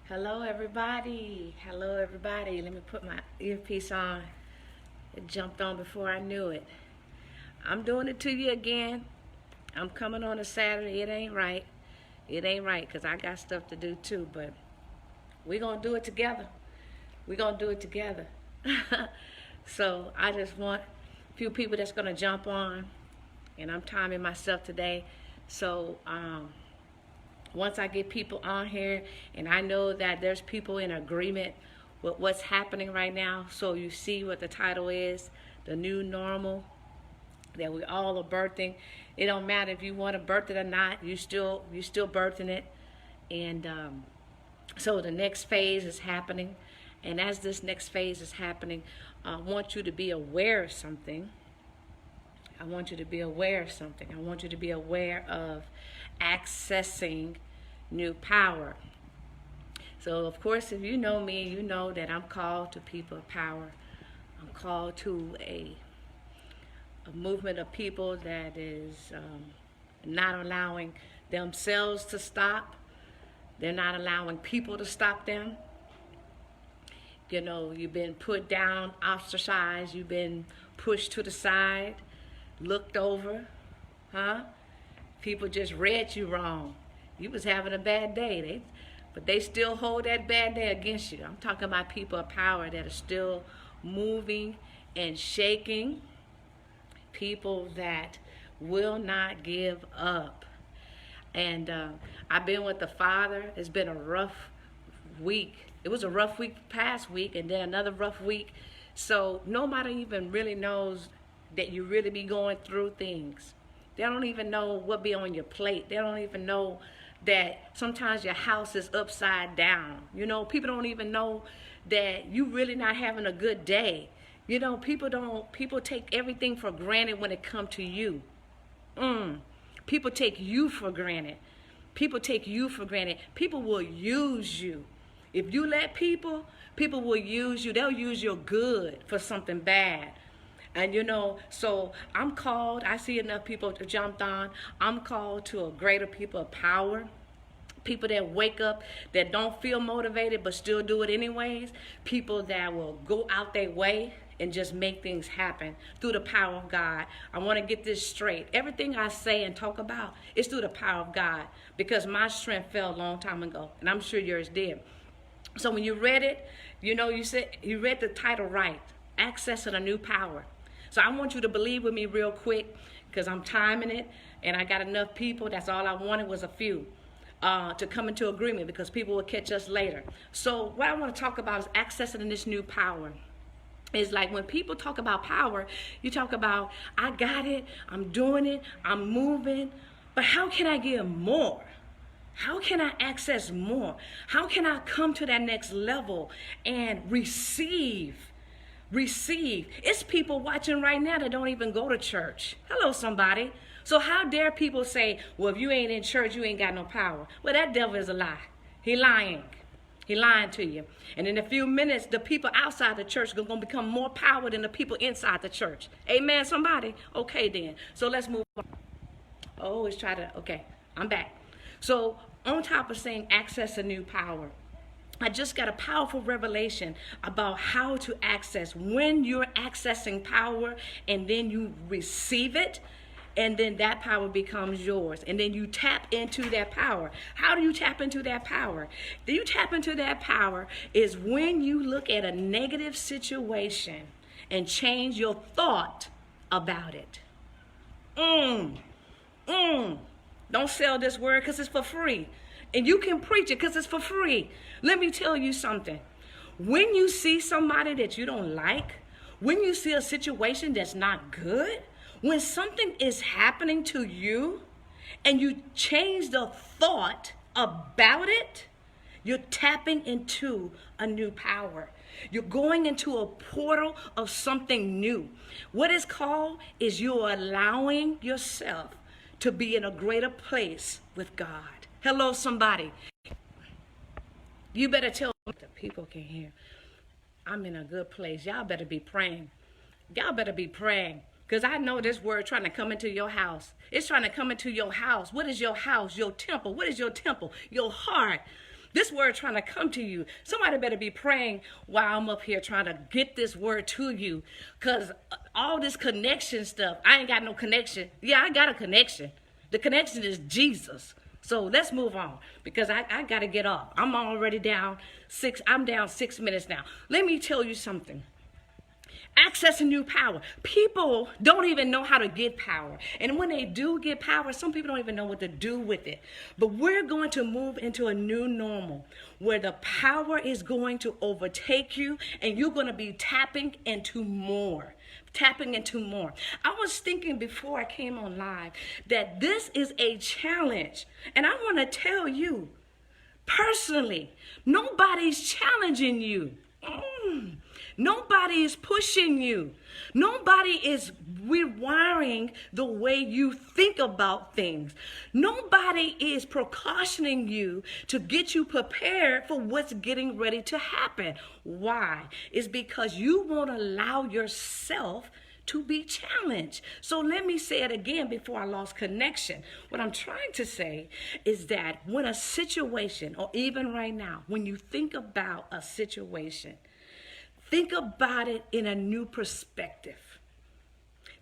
Hello, everybody. Hello, everybody. Let me put my earpiece on. It jumped on before I knew it. I'm doing it to you again. I'm coming on a Saturday. It ain't right. It ain't right because I got stuff to do too, but we're going to do it together. We're going to do it together. So I just want a few people that's going to jump on, and I'm timing myself today. So, once I get people on here and I know that there's people in agreement with what's happening right now, so you see what the title is, the new normal that we all are birthing. It don't matter if you want to birth it or not, you still birthing it. And so the next phase is happening, and as this next phase is happening, I want you to be aware of something. I want you to be aware of something. I want you to be aware of accessing new power. So, of course, if you know me, you know that I'm called to people of power. I'm called to a movement of people that is not allowing themselves to stop. They're not allowing people to stop them. You know, you've been put down, ostracized, you've been pushed to the side, looked over, People just read you wrong. You was having a bad day, but they still hold that bad day against you. I'm talking about people of power that are still moving and shaking. People that will not give up. And I've been with the Father. It's been a rough week. It was a rough week past week, and then another rough week. So nobody even really knows that you really be going through things. They don't even know what be on your plate. They don't even know that sometimes your house is upside down. You know, people don't even know that you really not having a good day. You know, people take everything for granted when it comes to you. People take you for granted. People take you for granted. People will use you. If you let people will use you. They'll use your good for something bad. And you know, so I'm called, I see enough people to jump on. I'm called to a greater people of power. People that wake up, that don't feel motivated but still do it anyways. People that will go out their way and just make things happen through the power of God. I want to get this straight. Everything I say and talk about is through the power of God, because my strength fell a long time ago, and I'm sure yours did. So when you read it, you know, you read the title right, Accessing a New Power. So I want you to believe with me real quick, because I'm timing it, and I got enough people. That's all I wanted was a few to come into agreement, because people will catch us later. So what I want to talk about is accessing this new power. It's like when people talk about power, you talk about, I got it, I'm doing it, I'm moving, but how can I get more? How can I access more? How can I come to that next level and receive? It's people watching right now that don't even go to church. Hello, somebody. So how dare people say, well, if you ain't in church, you ain't got no power? Well, that devil is a lie. He lying. He lying to you. And in a few minutes, the people outside the church are going to become more power than the people inside the church. Amen, somebody? Okay, then. So let's move on. Okay, I'm back. So on top of saying access a new power, I just got a powerful revelation about how to access. When you're accessing power and then you receive it, and then that power becomes yours. And then you tap into that power. How do you tap into that power? You tap into that power is when you look at a negative situation and change your thought about it. Don't sell this word because it's for free. And you can preach it because it's for free. Let me tell you something. When you see somebody that you don't like, when you see a situation that's not good, when something is happening to you and you change the thought about it, you're tapping into a new power. You're going into a portal of something new. What it's called is you're allowing yourself to be in a greater place with God. Hello, somebody. You better tell the people can hear. I'm in a good place. Y'all better be praying. Y'all better be praying. Because I know this word trying to come into your house. It's trying to come into your house. What is your house? Your temple. What is your temple? Your heart. This word trying to come to you. Somebody better be praying while I'm up here trying to get this word to you. Because all this connection stuff, I ain't got no connection. Yeah, I got a connection. The connection is Jesus. So let's move on because I got to get off. I'm already down I'm down 6 minutes now. Let me tell you something. Accessing new power. People don't even know how to get power. And when they do get power, some people don't even know what to do with it. But we're going to move into a new normal where the power is going to overtake you and you're going to be tapping into more. Tapping into more. I was thinking before I came on live that this is a challenge. And I want to tell you, personally, nobody's challenging you. Nobody is pushing you. Nobody is rewiring the way you think about things. Nobody is precautioning you to get you prepared for what's getting ready to happen. Why? It's because you won't allow yourself to be challenged. So let me say it again before I lost connection. What I'm trying to say is that when a situation, or even right now, when you think about a situation, think about it in a new perspective.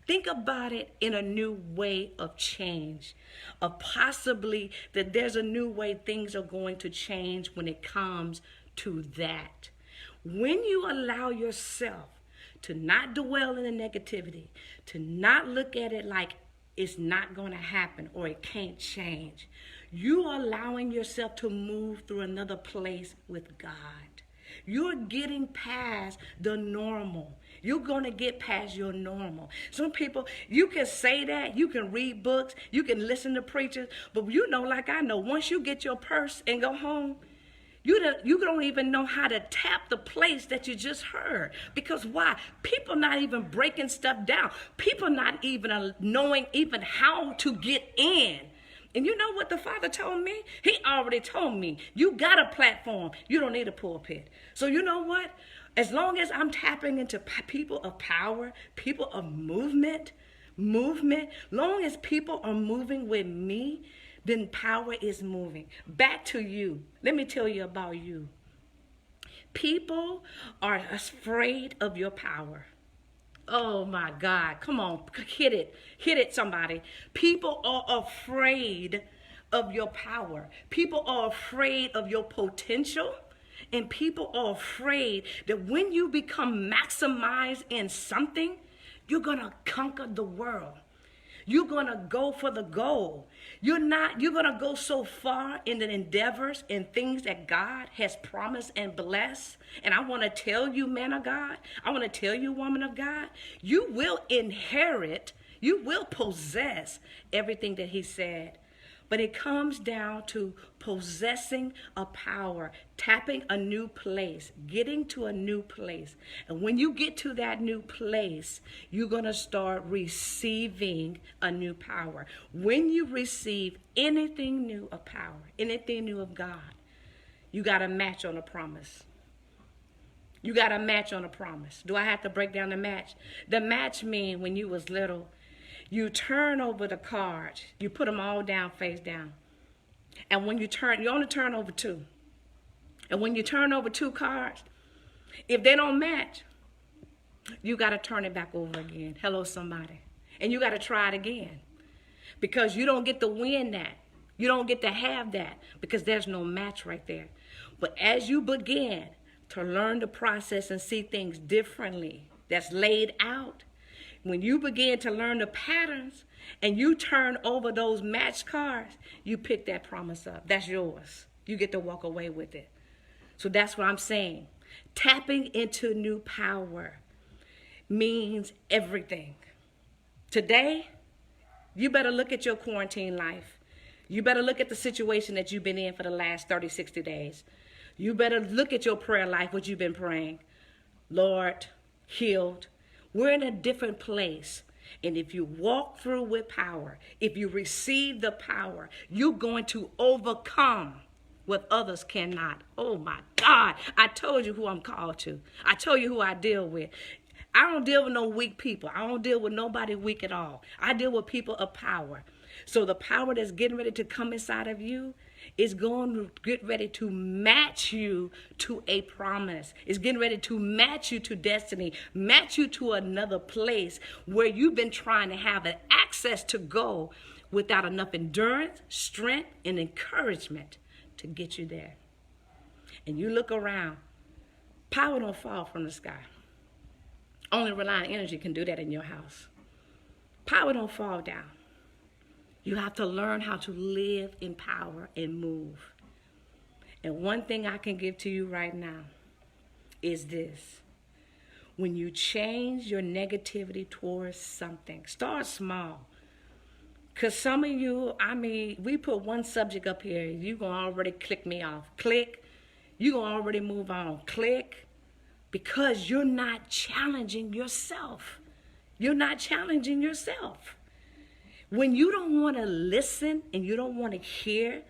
Think about it in a new way of change, of possibly that there's a new way things are going to change when it comes to that. When you allow yourself to not dwell in the negativity, to not look at it like it's not going to happen or it can't change, you are allowing yourself to move through another place with God. You're getting past the normal. You're going to get past your normal. Some people, you can say that, you can read books, you can listen to preachers, but you know, like I know, once you get your purse and go home, you don't even know how to tap the place that you just heard. Because why? People not even breaking stuff down. People not even knowing even how to get in. And you know what the Father told me? He already told me, you got a platform. You don't need a pulpit. So you know what? As long as I'm tapping into people of power, people of movement, long as people are moving with me, then power is moving. Back to you. Let me tell you about you. People are afraid of your power. Oh my God, come on, hit it somebody. People are afraid of your power. People are afraid of your potential. And people are afraid that when you become maximized in something, you're gonna conquer the world. You're gonna go for the goal. You're gonna go so far in the endeavors and things that God has promised and blessed. And I wanna tell you, man of God, I wanna tell you, woman of God, you will inherit, you will possess everything that He said. But it comes down to possessing a power, tapping a new place, getting to a new place. And when you get to that new place, you're going to start receiving a new power. When you receive anything new of power, anything new of God, you got to match on a promise. You got to match on a promise. Do I have to break down the match? The match means when you was little, you turn over the cards. You put them all down, face down. And when you only turn over two. And when you turn over two cards, if they don't match, you got to turn it back over again. Hello, somebody. And you got to try it again. Because you don't get to win that. You don't get to have that because there's no match right there. But as you begin to learn the process and see things differently that's laid out, when you begin to learn the patterns and you turn over those match cards, you pick that promise up. That's yours. You get to walk away with it. So that's what I'm saying. Tapping into new power means everything. Today, you better look at your quarantine life. You better look at the situation that you've been in for the last 30, 60 days. You better look at your prayer life, what you've been praying. Lord, healed. We're in a different place. And if you walk through with power, if you receive the power, you're going to overcome what others cannot. Oh my God. I told you who I'm called to. I told you who I deal with. I don't deal with no weak people. I don't deal with nobody weak at all. I deal with people of power. So the power that's getting ready to come inside of you It's going to get ready to match you to a promise. It's getting ready to match you to destiny, match you to another place where you've been trying to have an access to go without enough endurance, strength, and encouragement to get you there. And you look around, power don't fall from the sky. Only Reliant Energy can do that in your house. Power don't fall down. You have to learn how to live in power and move. And one thing I can give to you right now is this. When you change your negativity towards something, start small. Because some of you, we put one subject up here, you're going to already click me off. Click. You're going to already move on. Click. Because you're not challenging yourself. You're not challenging yourself. When you don't want to listen and you don't want to hear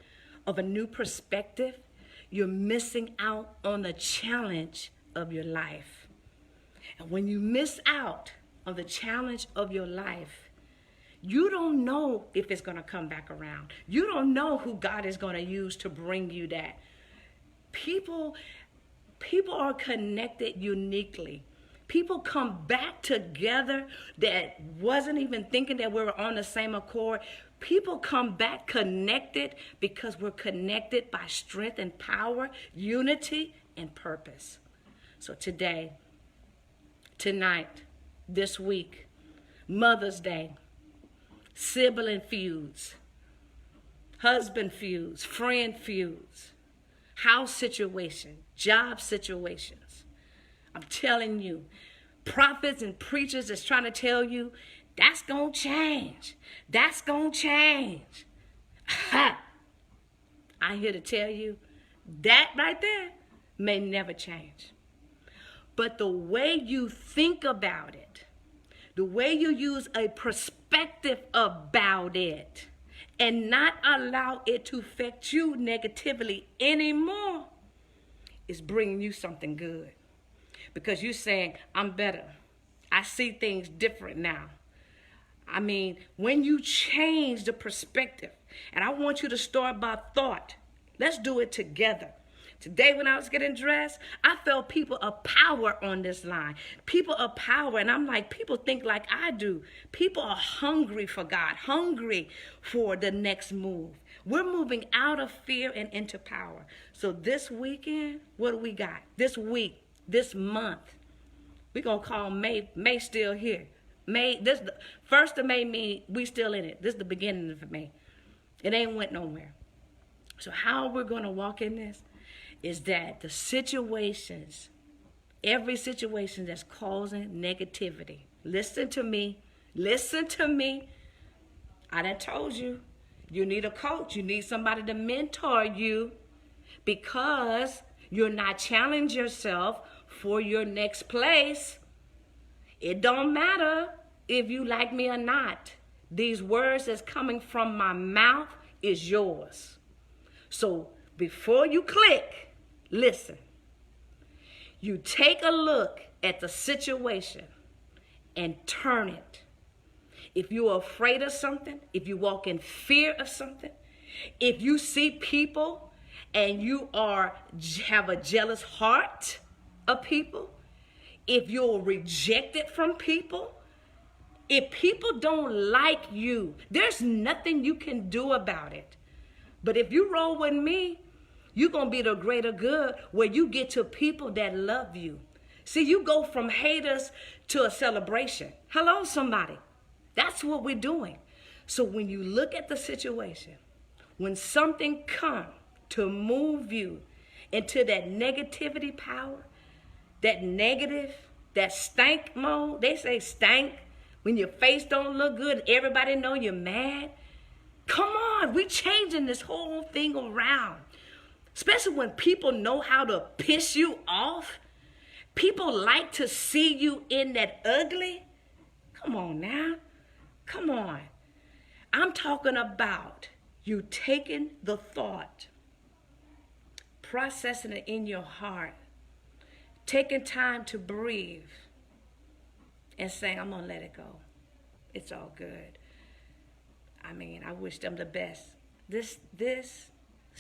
of a new perspective, you're missing out on the challenge of your life. And when you miss out on the challenge of your life, you don't know if it's going to come back around. You don't know who God is going to use to bring you that. People are connected uniquely. People come back together that wasn't even thinking that we were on the same accord. People come back connected because we're connected by strength and power, unity and purpose. So today, tonight, this week, Mother's Day, sibling feuds, husband feuds, friend feuds, house situation, job situations. I'm telling you, prophets and preachers is trying to tell you, that's going to change. That's going to change. Ha! I'm here to tell you, that right there may never change. But the way you think about it, the way you use a perspective about it, and not allow it to affect you negatively anymore, is bringing you something good. Because you're saying, I'm better. I see things different now. When you change the perspective, and I want you to start by thought. Let's do it together. Today when I was getting dressed, I felt people of power on this line. People of power. And I'm like, people think like I do. People are hungry for God, hungry for the next move. We're moving out of fear and into power. So this weekend, what do we got? This week, this month, we're going to call May. May still here. May, this the 1st of May means we still in it. This is the beginning of May. It ain't went nowhere. So how we're going to walk in this is that the situations, every situation that's causing negativity, listen to me. I done told you, you need a coach. You need somebody to mentor you because you're not challenging yourself for your next place. It don't matter if you like me or not. These words that's coming from my mouth is yours. So before you click, listen. You take a look at the situation and turn it. If you're afraid of something, if you walk in fear of something, if you see people and you have a jealous heart of people, if you're rejected from people, if people don't like you, there's nothing you can do about it. But if you roll with me, you're going to be the greater good where you get to people that love you. See, you go from haters to a celebration. Hello, somebody. That's what we're doing. So when you look at the situation, when something comes to move you into that negativity power, that negative, that stank mode, they say stank, when your face don't look good, everybody know you're mad. Come on, we're changing this whole thing around. Especially when people know how to piss you off. People like to see you in that ugly. Come on now. Come on. I'm talking about you taking the thought, processing it in your heart, taking time to breathe, and saying, I'm going to let it go. It's all good. I wish them the best. This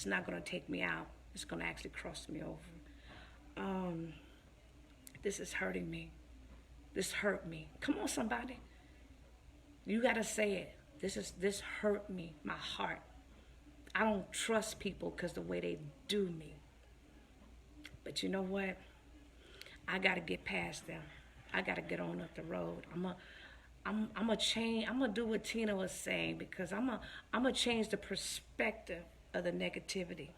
It's not going to take me out. It's going to actually cross me over. This is hurting me. This hurt me. Come on, somebody. You got to say it. This hurt me, my heart. I don't trust people because the way they do me. But you know what? I got to get past them. I got to get on up the road. I'm gonna change. I'm gonna do what Tina was saying, because I'm gonna change the perspective of the negativity,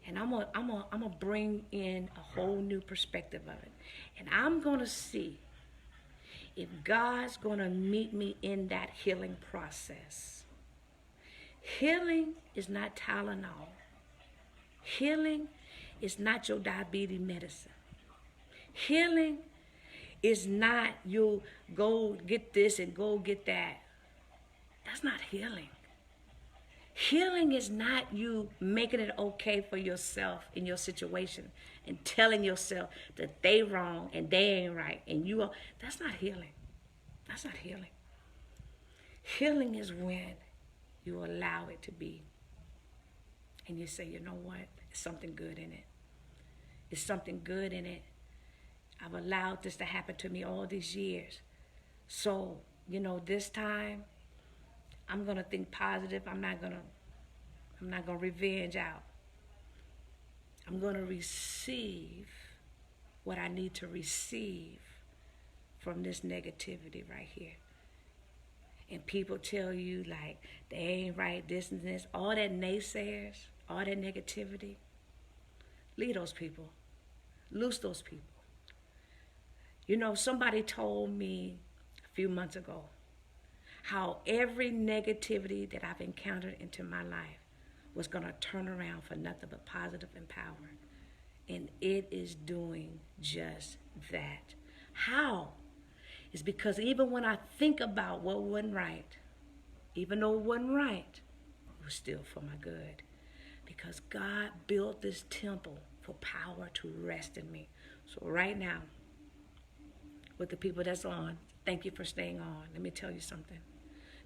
and I'm gonna bring in a whole new perspective of it, and I'm gonna see if God's gonna meet me in that healing process. Healing is not Tylenol. Healing is not your diabetes medicine. Healing is not you go get this and go get that. That's not healing. Healing is not you making it okay for yourself in your situation and telling yourself that they wrong and they ain't right and you are. That's not healing. That's not healing. Healing is when you allow it to be. And you say, you know what? There's something good in it. There's something good in it. I've allowed this to happen to me all these years. So, this time, I'm going to think positive. I'm not going to revenge out. I'm going to receive what I need to receive from this negativity right here. And people tell you, like, they ain't right, this and this. All that naysayers, all that negativity. Leave those people. Loose those people. Somebody told me a few months ago how every negativity that I've encountered into my life was going to turn around for nothing but positive and power. And it is doing just that. How? It's because even when I think about what wasn't right, even though it wasn't right, it was still for my good. Because God built this temple for power to rest in me. So right now, with the people that's on, thank you for staying on. Let me tell you something.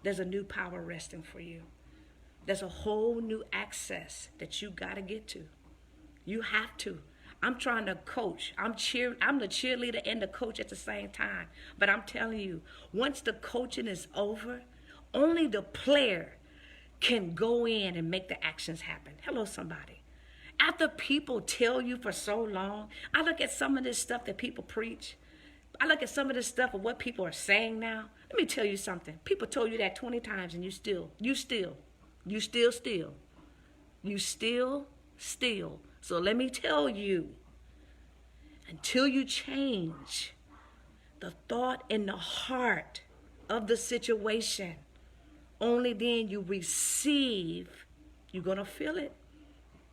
There's a new power resting for you. There's a whole new access that you got to get to. You have to. I'm trying to coach. I'm the cheerleader and the coach at the same time. But I'm telling you, once the coaching is over, only the player can go in and make the actions happen. Hello, somebody. After people tell you for so long, I look at some of this stuff that people preach. I look at some of this stuff of what people are saying now. Let me tell you something. People told you that 20 times and you still. So let me tell you, until you change the thought and the heart of the situation, only then you receive, you're going to feel it.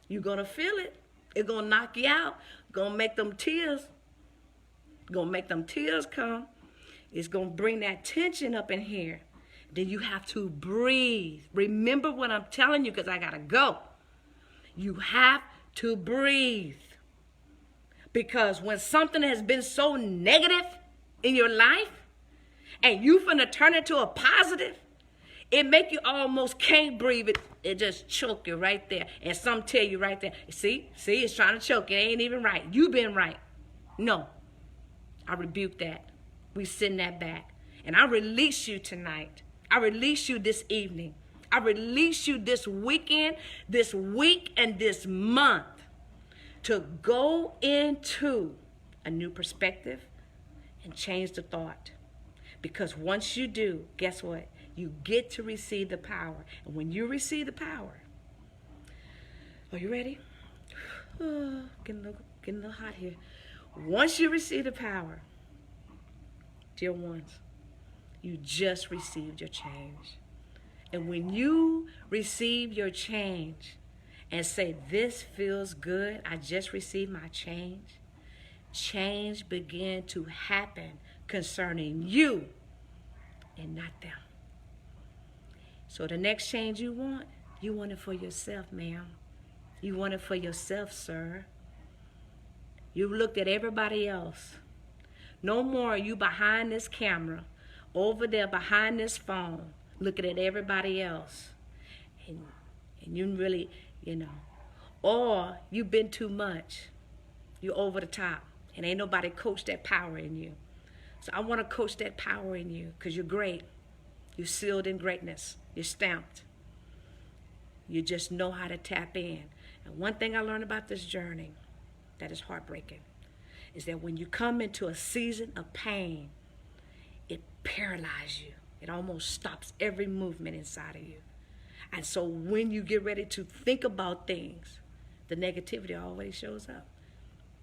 You're going to feel it. It's going to knock you out. Going to make them tears. Going to make them tears come. It's going to bring that tension up in here. Then you have to breathe. Remember what I'm telling you, because I got to go. You have to breathe. Because when something has been so negative in your life and you finna turn it to a positive, it make you almost can't breathe. It just choke you right there. And some tell you right there, see, it's trying to choke you. It ain't even right. You been right. No. I rebuke that. We send that back. And I release you tonight. I release you this evening. I release you this weekend, this week, and this month to go into a new perspective and change the thought. Because once you do, guess what? You get to receive the power. And when you receive the power, are you ready? Oh, getting a little hot here. Once you receive the power, dear ones, you just received your change. And when you receive your change and say, this feels good, I just received my change, change began to happen concerning you and not them. So the next change you want it for yourself, ma'am. You want it for yourself, sir. You looked at everybody else. No more are you behind this camera, over there behind this phone, looking at everybody else. And you know. Or you've been too much. You're over the top. And ain't nobody coached that power in you. So I want to coach that power in you because you're great. You're sealed in greatness. You're stamped. You just know how to tap in. And one thing I learned about this journey that is heartbreaking is that when you come into a season of pain, it paralyzes you. It almost stops every movement inside of you. And so when you get ready to think about things, the negativity always shows up.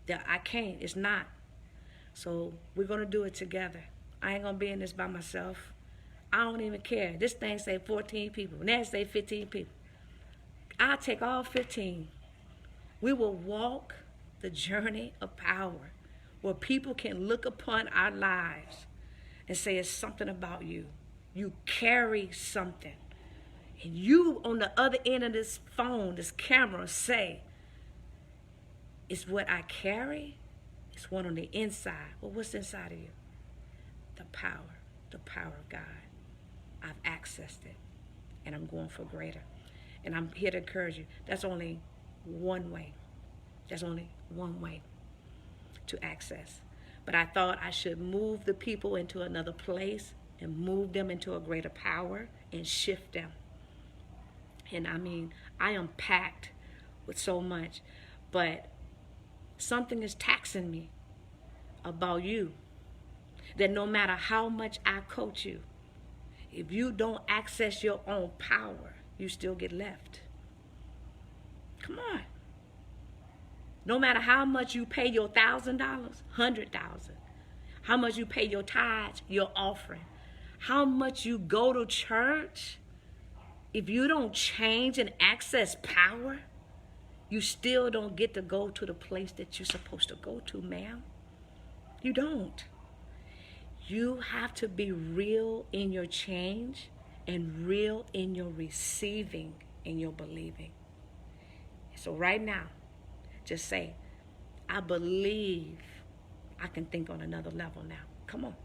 That I can't, it's not. So we're going to do it together. I ain't going to be in this by myself. I don't even care. This thing say 14 people. Next say 15 people. I'll take all 15. We will walk the journey of power where people can look upon our lives and say it's something about you. You carry something. And you on the other end of this phone, this camera, say, it's what I carry. It's one on the inside. Well, what's inside of you? The power of God. I've accessed it, and I'm going for greater. And I'm here to encourage you. That's only one way. There's only one way to access. But I thought I should move the people into another place and move them into a greater power and shift them. And I mean, I am packed with so much, but something is taxing me about you. That no matter how much I coach you, if you don't access your own power, you still get left. Come on. No matter how much you pay your $1,000, $100,000, how much you pay your tithes, your offering, how much you go to church, if you don't change and access power, you still don't get to go to the place that you're supposed to go to, ma'am. You don't. You have to be real in your change and real in your receiving and your believing. So right now, just say, I believe I can think on another level now. Come on.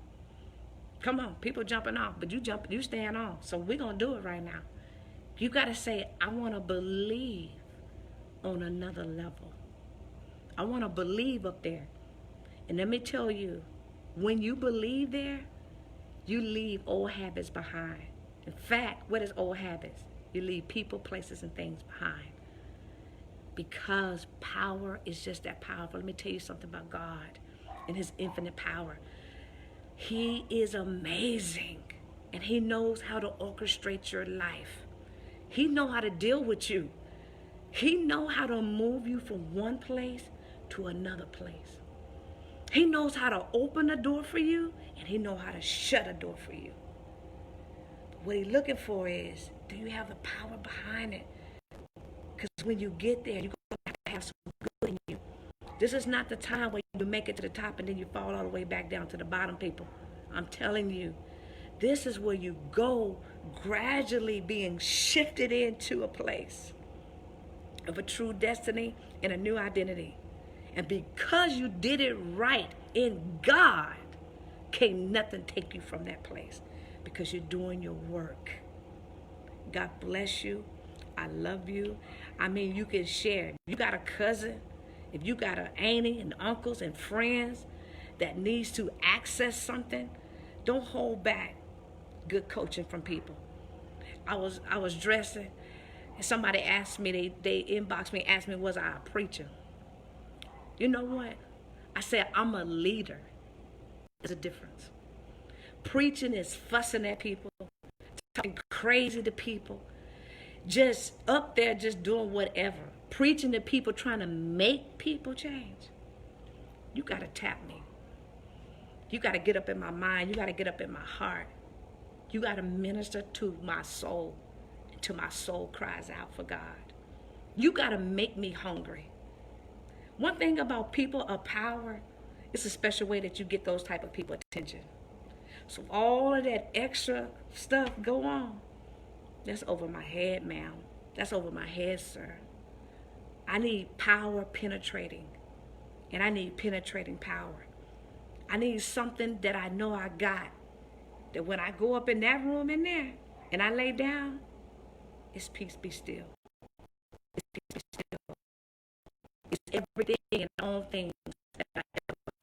Come on. People jumping off, but you staying on. So we're going to do it right now. You got to say, I want to believe on another level. I want to believe up there. And let me tell you, when you believe there, you leave old habits behind. In fact, what is old habits? You leave people, places, and things behind. Because power is just that powerful. Let me tell you something about God and his infinite power. He is amazing, and he knows how to orchestrate your life. He knows how to deal with you. He knows how to move you from one place to another place. He knows how to open a door for you, and he knows how to shut a door for you. But what he's looking for is, do you have the power behind it? Because when you get there, you're going to have some good in you. This is not the time where you make it to the top and then you fall all the way back down to the bottom, people. I'm telling you, this is where you go gradually being shifted into a place of a true destiny and a new identity. And because you did it right in God, can't nothing take you from that place because you're doing your work. God bless you. I love you. I mean, you can share. If you got a cousin, if you got an auntie and uncles and friends that needs to access something, don't hold back good coaching from people. I was dressing, and somebody asked me, they inboxed me, asked me, was I a preacher? You know what? I said, I'm a leader. There's a difference. Preaching is fussing at people, talking crazy to people, just up there just doing whatever. Preaching to people, trying to make people change. You got to tap me. You got to get up in my mind. You got to get up in my heart. You got to minister to my soul until my soul cries out for God. You got to make me hungry. One thing about people of power, it's a special way that you get those type of people attention. So all of that extra stuff go on. That's over my head, ma'am. That's over my head, sir. I need power penetrating. And I need penetrating power. I need something that I know I got. That when I go up in that room in there and I lay down, it's peace be still. It's peace. It's everything and all things that I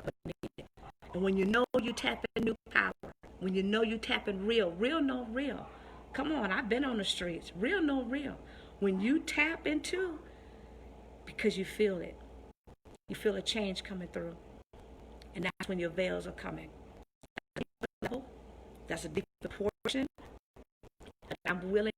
ever needed. And when you know you tap in new power, when you know you tap in real, real no real. Come on, I've been on the streets. Real no real. When you tap into, because you feel it. You feel a change coming through. And that's when your veils are coming. That's a deeper portion. I'm willing